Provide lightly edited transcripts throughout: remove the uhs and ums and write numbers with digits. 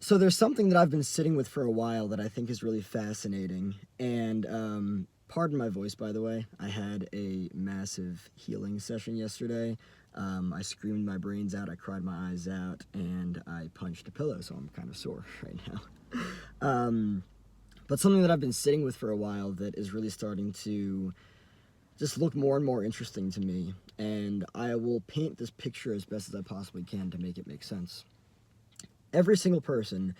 So there's something that I've been sitting with for a while that I think is really fascinating. And pardon my voice, by the way. I had a massive healing session yesterday. I screamed my brains out, I cried my eyes out, and I punched a pillow, so I'm kind of sore right now. But something that I've been sitting with for a while that is really starting to just look more and more interesting to me. And I will paint this picture as best as I possibly can to make it make sense. Every single person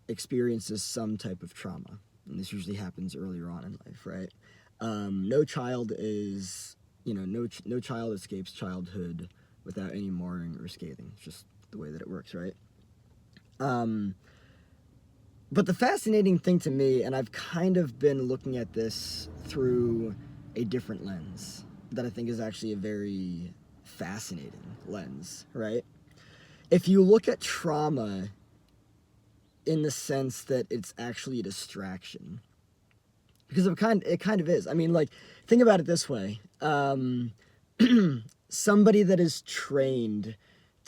experiences some type of trauma, and this usually happens earlier on in life, right? No child is, no child escapes childhood without any marring or scathing. It's just the way that it works, right? But the fascinating thing to me, and I've kind of been looking at this through a different lens that I think is actually a very fascinating lens, right? If you look at trauma in the sense that it's actually a distraction, because it kind of is. I mean, like, think about it this way. Somebody that is trained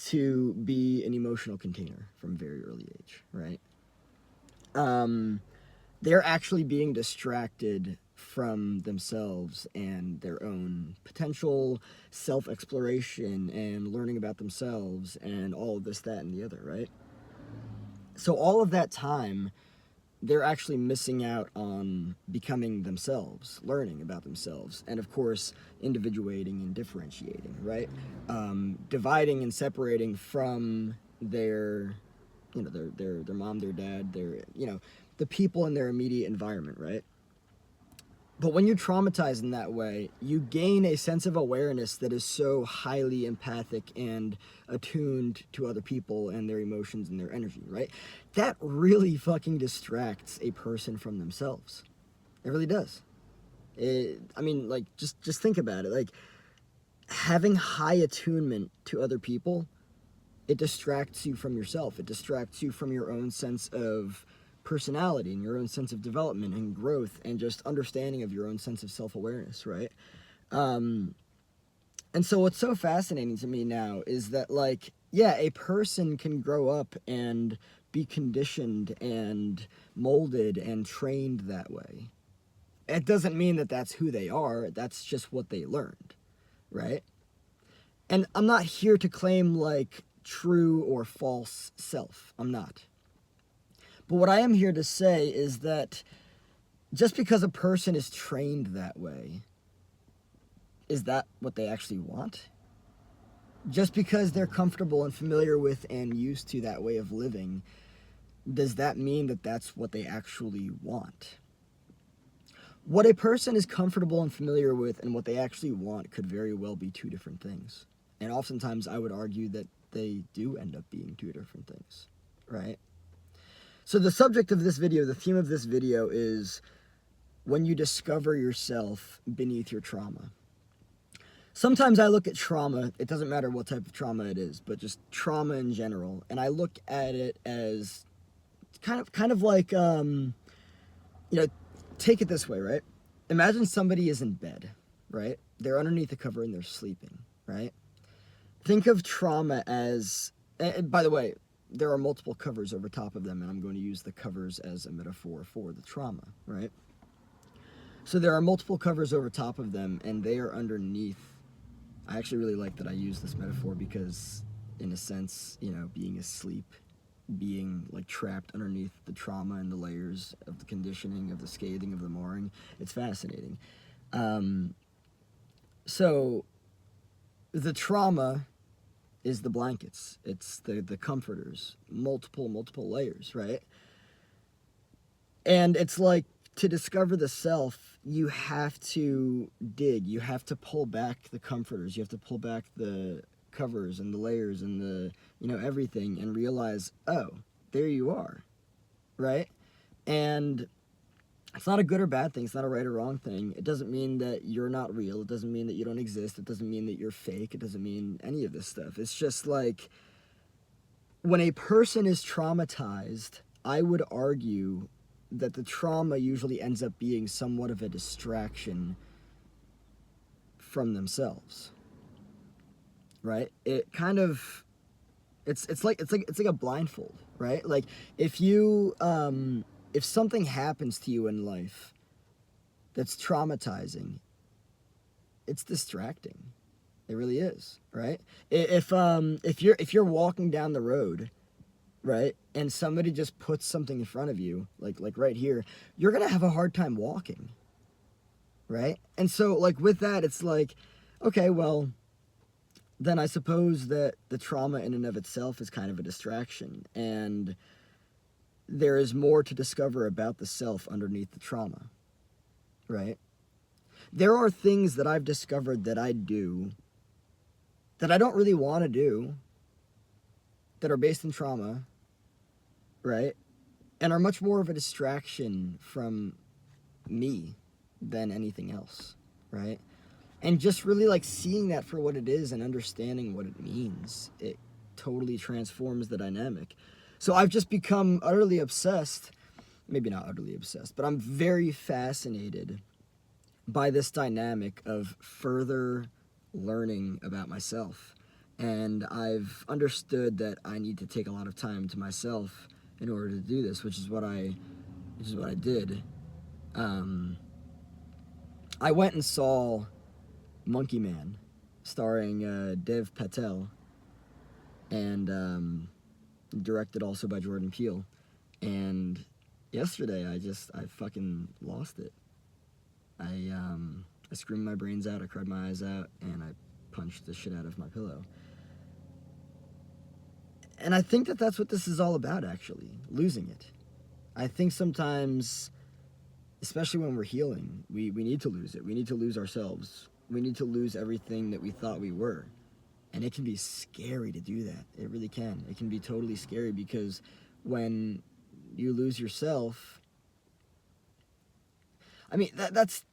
to be an emotional container from a very early age, right? They're actually being distracted from themselves and their own potential self-exploration and learning about themselves and all of this, that, and the other, right? So all of that time, they're actually missing out on becoming themselves, learning about themselves, and of course, individuating and differentiating, right? Dividing and separating from their, their mom, their dad, the people in their immediate environment, right? But when you're traumatized in that way, you gain a sense of awareness that is so highly empathic and attuned to other people and their emotions and their energy, right? That really fucking distracts a person from themselves. It really does. Just think about it. Like, having high attunement to other people, it distracts you from yourself. It distracts you from your own sense of personality and your own sense of development and growth and just understanding of your own sense of self-awareness, right? And so what's so fascinating to me now is that, like, yeah, a person can grow up and be conditioned and molded and trained that way. It doesn't mean that that's who they are. That's just what they learned, right? And I'm not here to claim, like, true or false self. I'm not. But what I am here to say is that just because a person is trained that way, is that what they actually want? Just because they're comfortable and familiar with and used to that way of living, does that mean that that's what they actually want? What a person is comfortable and familiar with and what they actually want could very well be two different things. And oftentimes I would argue that they do end up being two different things, right? So the subject of this video, the theme of this video is when you discover yourself beneath your trauma. Sometimes I look at trauma, it doesn't matter what type of trauma it is, but just trauma in general, and I look at it as kind of like, take it this way, right? Imagine somebody is in bed, right? They're underneath a cover and they're sleeping, right? Think of trauma as, and by the way, there are multiple covers over top of them, and I'm going to use the covers as a metaphor for the trauma, right? So there are multiple covers over top of them, and they are underneath. I actually really like that I use this metaphor because, in a sense, being asleep, being like trapped underneath the trauma and the layers of the conditioning, of the scathing, of the marring, it's fascinating. So the trauma is the blankets, it's the comforters, multiple layers, right? And it's like, to discover the self, you have to dig, you have to pull back the comforters, you have to pull back the covers and the layers and the, everything, and realize, oh, there you are, right? And it's not a good or bad thing, it's not a right or wrong thing. It doesn't mean that you're not real, it doesn't mean that you don't exist, it doesn't mean that you're fake, it doesn't mean any of this stuff. It's just like, when a person is traumatized, I would argue that the trauma usually ends up being somewhat of a distraction from themselves, right? It It's like a blindfold, right? Like if something happens to you in life that's traumatizing, it's distracting. It really is, right? If you're walking down the road, right, and somebody just puts something in front of you, like right here, you're gonna have a hard time walking, right? And so like with that, it's like, okay, well, then I suppose that the trauma in and of itself is kind of a distraction, and there is more to discover about the self underneath the trauma, right? There are things that I've discovered that I do that I don't really want to do, that are based in trauma, right? And are much more of a distraction from me than anything else, right? And just really like seeing that for what it is and understanding what it means, it totally transforms the dynamic. So I've just become utterly obsessed, maybe not utterly obsessed, but I'm very fascinated by this dynamic of further learning about myself. And I've understood that I need to take a lot of time to myself in order to do this, which is what I did. I went and saw Monkey Man, starring Dev Patel, and directed also by Jordan Peele. And yesterday, I fucking lost it. I screamed my brains out, I cried my eyes out, and I punched the shit out of my pillow. And I think that that's what this is all about, actually, losing it. I think sometimes, especially when we're healing, we need to lose it. We need to lose ourselves. We need to lose everything that we thought we were. And it can be scary to do that. It really can. It can be totally scary because when you lose yourself, I mean, that's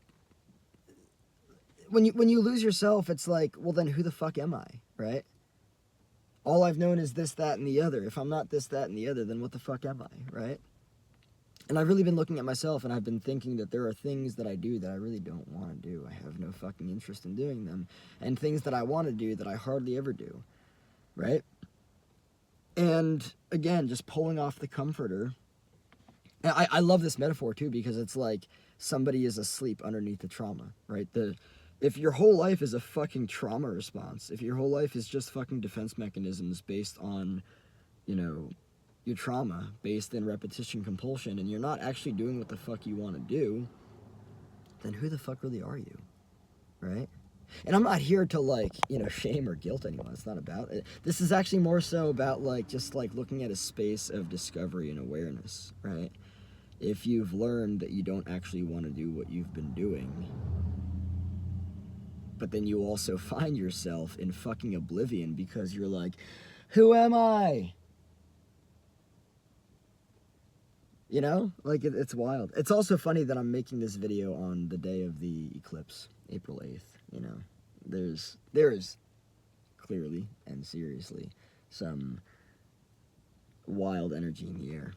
when you lose yourself, it's like, well, then who the fuck am I, right? All I've known is this, that, and the other. If I'm not this, that, and the other, then what the fuck am I, right? And I've really been looking at myself, and I've been thinking that there are things that I do that I really don't want to do. I have no fucking interest in doing them. And things that I want to do that I hardly ever do, right? And again, just pulling off the comforter. And I love this metaphor, too, because it's like somebody is asleep underneath the trauma, right? If your whole life is a fucking trauma response, if your whole life is just fucking defense mechanisms based on, you know, your trauma, based in repetition compulsion, and you're not actually doing what the fuck you want to do, then who the fuck really are you, right? And I'm not here to, like, you know, shame or guilt anyone. It's not about it. This is actually more so about, like, just, like, looking at a space of discovery and awareness, right? If you've learned that you don't actually want to do what you've been doing, but then you also find yourself in fucking oblivion because you're like, who am I? You know? Like, it's wild. It's also funny that I'm making this video on the day of the eclipse, April 8th, you know? There is clearly and seriously some wild energy in the air.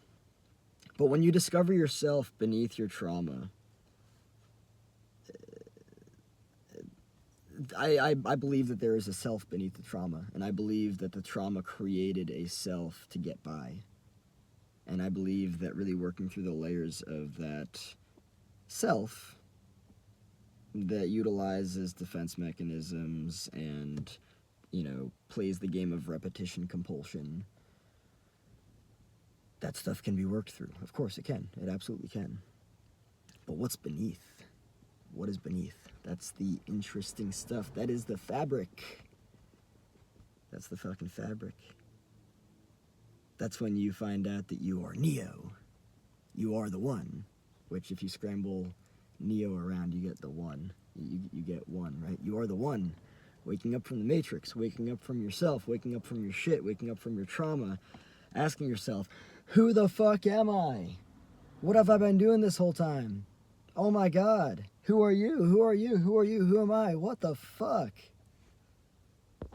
But when you discover yourself beneath your trauma, I believe that there is a self beneath the trauma, and I believe that the trauma created a self to get by. And I believe that really working through the layers of that self that utilizes defense mechanisms and, you know, plays the game of repetition compulsion, that stuff can be worked through. Of course it can. It absolutely can. But what's beneath? What is beneath? That's the interesting stuff. That is the fabric. That's the fucking fabric. That's when you find out that you are Neo. You are the one. Which, if you scramble Neo around, you get the one. You get one, right? You are the one. Waking up from the Matrix, waking up from yourself, waking up from your shit, waking up from your trauma, asking yourself, who the fuck am I? What have I been doing this whole time? Oh my God. Who are you? Who are you? Who are you? Who am I? What the fuck?